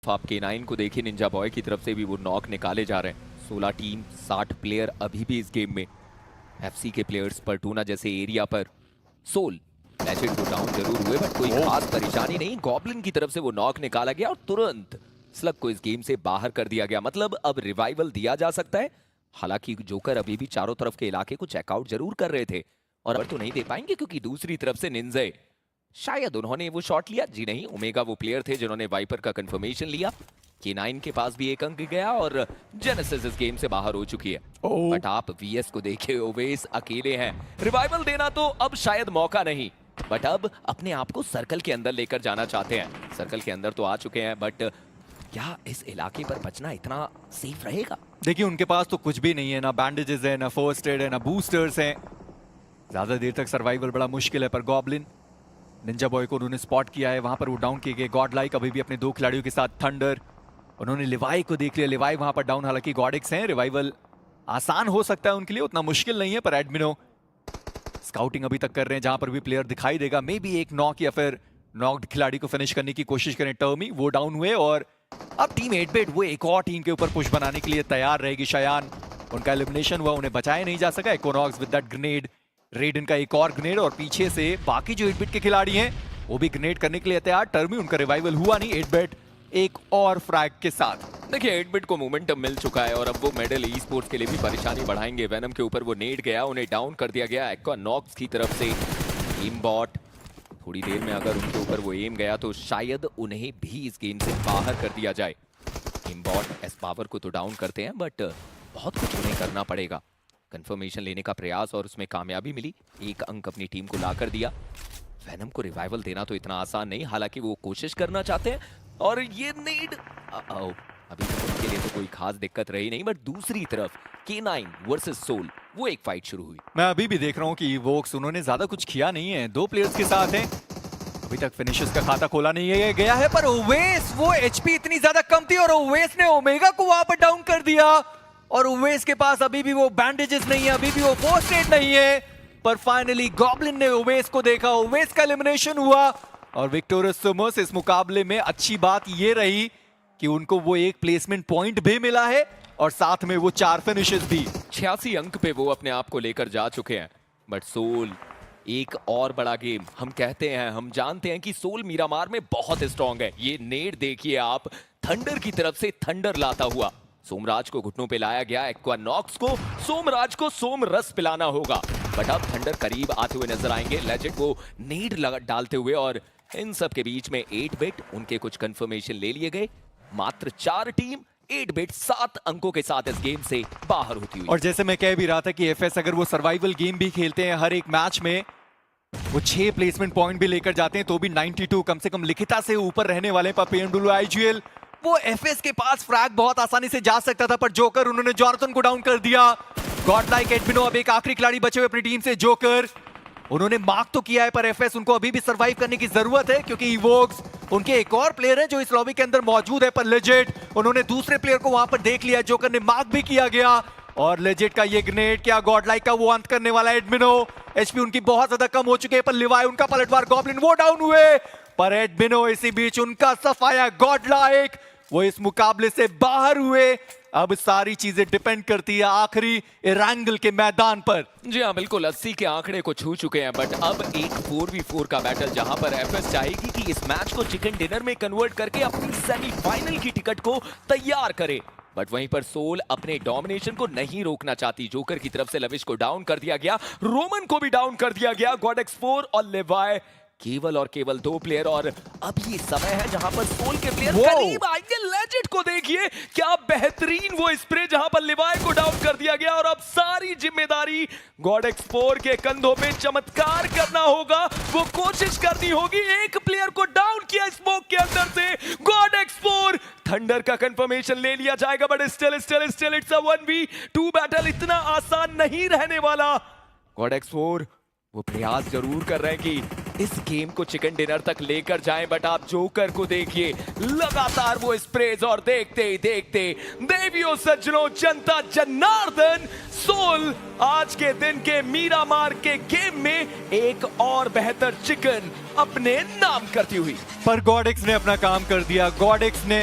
तरफ आप K9 को देखिए, निंजा बॉय की तरफ से भी वो नॉक निकाले जा रहे हैं। 16 टीम 60 प्लेयर अभी भी इस गेम में। एफसी के प्लेयर्स पर्टूना जैसे एरिया पर सोल लेजेंड को डाउन जरूर हुए, बट कोई खास परेशानी नहीं। गॉब्लिन की तरफ से वो नॉक निकाला गया और तुरंत स्लग को इस गेम से बाहर कर दिया गया। मतलब अब रिवाइवल दिया जा सकता है। हालांकि जोकर अभी भी चारों तरफ के इलाके को चेकआउट जरूर कर रहे थे और अब तो नहीं दे पाएंगे क्योंकि दूसरी तरफ से निंजे शायद उन्होंने वो शॉट लिया। जी नहीं, ओमेगा वो प्लेयर थे जिन्होंने वाइपर का कंफर्मेशन लिया। K9 के पास भी एक अंक गया और जेनेसिस इस गेम से बाहर हो चुकी है। बट आप वीएस को देखिए, ओवेस अकेले हैं। रिवाइवल देना तो अब शायद मौका नहीं, बट अब अपने आप को सर्कल के अंदर लेकर जाना चाहते हैं। सर्कल के अंदर तो आ चुके हैं, बट क्या इस इलाके पर बचना इतना सेफ रहेगा? देखिए उनके पास तो कुछ भी नहीं है, ना बैंडेजेस है, ना फर्स्ट एड है, ना बूस्टर्स हैं। ज्यादा देर तक सर्वाइवल बड़ा मुश्किल है। पर गॉब्लिन निंजा बॉय को उन्होंने स्पॉट किया है, वहां पर वो डाउन किए गए। गॉड लाइक अभी भी अपने 2 खिलाड़ियों के साथ। थंडर, उन्होंने लिवाई को देख लिया। लिवाई वहां पर डाउन, हालांकि गॉडेक्स हैं। रिवाइवल आसान हो सकता है उनके लिए, उतना मुश्किल नहीं है। पर एडमिनो स्काउटिंग अभी तक कर रहे हैं, जहां पर भी प्लेयर दिखाई देगा मे बी एक नॉक या फिर नॉक्ड खिलाड़ी को फिनिश करने की कोशिश करें। टर्मी वो डाउन हुए और अब टीम 8-bit वो एक और टीम के ऊपर पुश बनाने के लिए तैयार रहेगी। शयान, उनका एलिमिनेशन हुआ, उन्हें बचाया नहीं जा सका। इकोनॉक्स विद दैट ग्रेनेड, रेडन का एक और ग्रेनेड और पीछे से बाकी जो 8-bit के खिलाड़ी हैं वो भी ग्रेनेड करने के लिए तैयार। टर्मी, उनका रिवाइवल हुआ नहीं। 8-bit एक और फ्रैग के साथ। देखिए 8-bit को मोमेंटम मिल चुका है और अब वो मेडल ई स्पोर्ट्स के लिए भी परेशानी बढ़ाएंगे। वेनम के ऊपर वो नेड गया, उन्हें डाउन कर दिया गया इकोनॉक्स की तरफ से। एम बॉट, थोड़ी देर में अगर उनके ऊपर वो एम गया तो शायद उन्हें भी इस गेम से बाहर कर दिया जाए। एम बॉट एस पावर को तो डाउन करते हैं, बट बहुत कुछ उन्हें करना पड़ेगा। कंफर्मेशन लेने का प्रयास और उसमें कामयाबी मिली, एक अंक अपनी टीम को ला कर दिया। वेनम को रिवाइवल देना तो इतना आसान नहीं, हालांकि वो कोशिश करना चाहते हैं। और ये नीड अभी तक उनके लिए तो कोई खास दिक्कत रही नहीं, बट दूसरी तरफ K9 वर्सेस सोल वो एक फाइट शुरू हुई। मैं अभी भी देख रहा हूं कि वोक्स उन्होंने ज्यादा कुछ किया नहीं है। 2 प्लेयर्स के साथ हैं, अभी तक फिनिशर्स का खाता खोला नहीं गया है। पर ओवेस, वो एचपी इतनी ज्यादा कम थी और ओवेस ने ओमेगा को वहां पर डाउन कर दिया। और ओवेस के पास अभी भी वो बैंडेजेस नहीं है, अभी भी वो फर्स्ट एड नहीं है। पर फाइनली गॉब्लिन ने ओवेस को देखा, ओवेस का एलिमिनेशन हुआ और विक्टोरियस सुमोस। इस मुकाबले में अच्छी बात ये रही कि उनको वो एक प्लेसमेंट पॉइंट भी मिला है और साथ में वो 4 फिनिशेस भी। 86 अंक पे वो अपने आप को लेकर जा चुके हैं। बट सोल एक और बड़ा गेम, हम कहते हैं, हम जानते हैं कि सोल मीरामार में बहुत स्ट्रांग है। ये नेड देखिए आप, थंडर की तरफ से थंडर लाता हुआ सोमराज को घुटनों पे लाया गया। इक्वानॉक्स को सोमराज को सोम रस पिलाना होगा। बट अब थंडर करीब आते हुए नजर आएंगे, लेजेंड को नीड डालते हुए। और इन सब के बीच में 8-bit, उनके कुछ कंफर्मेशन ले लिए गए। मात्र 4 टीम 8-bit 7 अंकों के साथ इस गेम से बाहर होती हुई। और जैसे मैं कह भी रहा था कि एफएस अगर वो सर्वाइवल गेम भी खेलते हैं, हर एक मैच में वो 6 प्लेसमेंट पॉइंट भी लेकर जाते हैं, तो भी 92 कम से कम लिखिता से ऊपर रहने वाले पीएमडब्ल्यू आईजीएल। वो एफएस के पास फ्रैग बहुत आसानी से जा सकता था, पर जोकर, उन्होंने जॉनथन को डाउन कर दिया। गॉड लाइक एडमिनो, अब एक आखिरी खिलाड़ी बचे हुए अपनी टीम से, जोकर। उन्होंने मार्क तो किया है, पर एफएस उनको अभी भी सरवाइव करने की जरूरत है, क्योंकि इवोक्स उनके एक और प्लेयर है जो इस लॉबी के अंदर मौजूद है। पर लेजेंड, उन्होंने दूसरे प्लेयर को वहां पर देख लिया, जोकर ने मार्क भी किया गया। और लेजेंड का ये ग्रेनेड, क्या गॉड लाइक का वो अंत करने वाला है? एडमिनो, एचपी उनकी बहुत ज्यादा कम हो चुके हैं। पर लिवाई, उनका पलटवार, गॉब्लिन वो डाउन हुए। पर एडमिनो इसी बीच उनका सफाया, गॉड लाइक वो इस मुकाबले से बाहर हुए। अब सारी चीजें डिपेंड करती है आखिरी इरैंगल के मैदान पर। जी हाँ, बिल्कुल 80 के आंकड़े को छू चुके हैं। बट अब एक 4v4 का बैटल, जहां पर एफएस चाहेगी कि इस मैच को चिकन डिनर में कन्वर्ट करके अपनी सेमीफाइनल की टिकट को तैयार करे। बट वहीं पर सोल अपने डोमिनेशन को नहीं रोकना चाहती। जोकर की तरफ से लविश को डाउन कर दिया गया, रोमन को भी डाउन कर दिया गया। गॉडेक्स 4 और लेवाई केवल और केवल 2 प्लेयर। और अब ये समय है जहां पर सोल के प्लेयर करीब आएंगे। लेजेंड को देखिए, क्या बेहतरीन वो स्प्रे, जहां पर लिवाई को डाउन कर दिया गया। और अब सारी जिम्मेदारी गॉडेक्स 4 के कंधों पे, चमत्कार करना होगा, वो कोशिश करनी होगी। एक प्लेयर को डाउन किया स्मोक के अंदर से गॉडेक्स 4। थंडर का कंफर्मेशन ले लिया जाएगा, but still it's a 1v2 battle, इतना आसान नहीं रहने वाला। गॉडेक्स 4 वो प्रयास जरूर कर रहे हैं कि इस गेम को चिकन डिनर तक लेकर जाएं। बट आप जोकर को देखिए, लगातार वो स्प्रेज, और देखते ही देखते देवियों सज्जनों, जनता जनार्दन, सोल आज के दिन के मीरामार के गेम में एक और बेहतर चिकन अपने नाम करती हुई। पर गॉडेक्स ने अपना काम कर दिया। गॉडेक्स ने